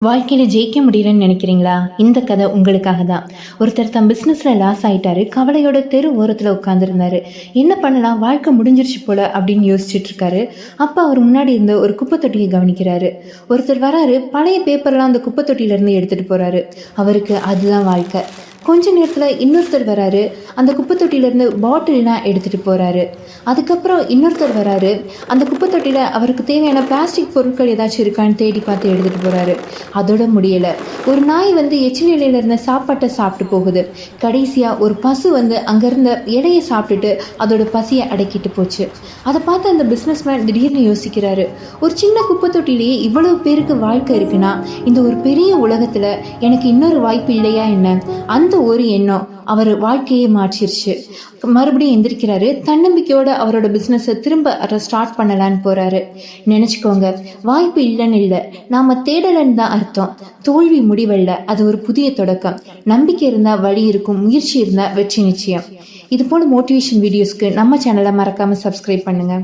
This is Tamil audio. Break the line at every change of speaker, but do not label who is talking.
வாழ்க்கையில ஜெயிக்க முடியலன்னு நினைக்கிறீங்களா? இந்த கதை உங்களுக்காக தான். ஒருத்தர் தன் பிசினஸ்ல லாஸ் ஆயிட்டாரு. கவலையோட தெரு ஓரத்துல உட்கார்ந்துருந்தாரு. என்ன பண்ணலாம், வாழ்க்கை முடிஞ்சிருச்சு போல அப்படின்னு யோசிச்சுட்டு இருக்காரு. அப்ப அவர் முன்னாடி இருந்த ஒரு குப்பை தொட்டியை கவனிக்கிறாரு. ஒருத்தர் வராரு, பழைய பேப்பர்லாம் அந்த குப்பை தொட்டியில இருந்து எடுத்துட்டு போறாரு. அவருக்கு அதுதான் வாழ்க்கை. கொஞ்ச நேரத்துல இன்னொருத்தர் வராரு. அந்த குப்பை தொட்டியிலேருந்து பாட்டில்லாம் எடுத்துட்டு போறாரு. அதுக்கப்புறம் இன்னொருத்தர் வராரு. அந்த குப்பை தொட்டியில அவருக்கு தேவையான பிளாஸ்டிக் பொருட்கள் ஏதாச்சும் இருக்கான்னு தேடி பார்த்து எடுத்துட்டு போறாரு. அதோட முடியல. ஒரு நாய் எச்சில் இலையில இருந்த சாப்பாட்டை சாப்பிட்டு போகுது. கடைசியா ஒரு பசு அங்க இருந்த இலையை சாப்பிட்டுட்டு அதோட பசியை அடக்கிட்டு போச்சு. அதை பார்த்து அந்த பிசினஸ்மேன் திடீர்னு யோசிக்கிறாரு, ஒரு சின்ன குப்பை தொட்டிலேயே இவ்வளவு பேருக்கு வாழ்க்கை இருக்குன்னா இந்த ஒரு பெரிய உலகத்துல எனக்கு இன்னொரு வாய்ப்பு இல்லையா என்ன? அந்த ஒரு எண்ணம் அவர் வாழ்க்கையை மாற்றிருச்சு. மறுபடியும் எந்திரிக்கிறாரு. தன்னம்பிக்கையோட அவரோட பிசினஸை திரும்ப ஸ்டார்ட் பண்ணலான்னு போறாரு. நினைச்சுக்கோங்க, வாய்ப்பு இல்லைன்னு இல்லை, நாம தேடலன்னு தான் அர்த்தம். தோல்வி முடிவல்ல, அது ஒரு புதிய தொடக்கம். நம்பிக்கை இருந்தா வழி இருக்கும், முயற்சி இருந்தா வெற்றி நிச்சயம். இது போல மோட்டிவேஷன் வீடியோஸ்க்கு நம்ம சேனலை மறக்காம சப்ஸ்கிரைப் பண்ணுங்க.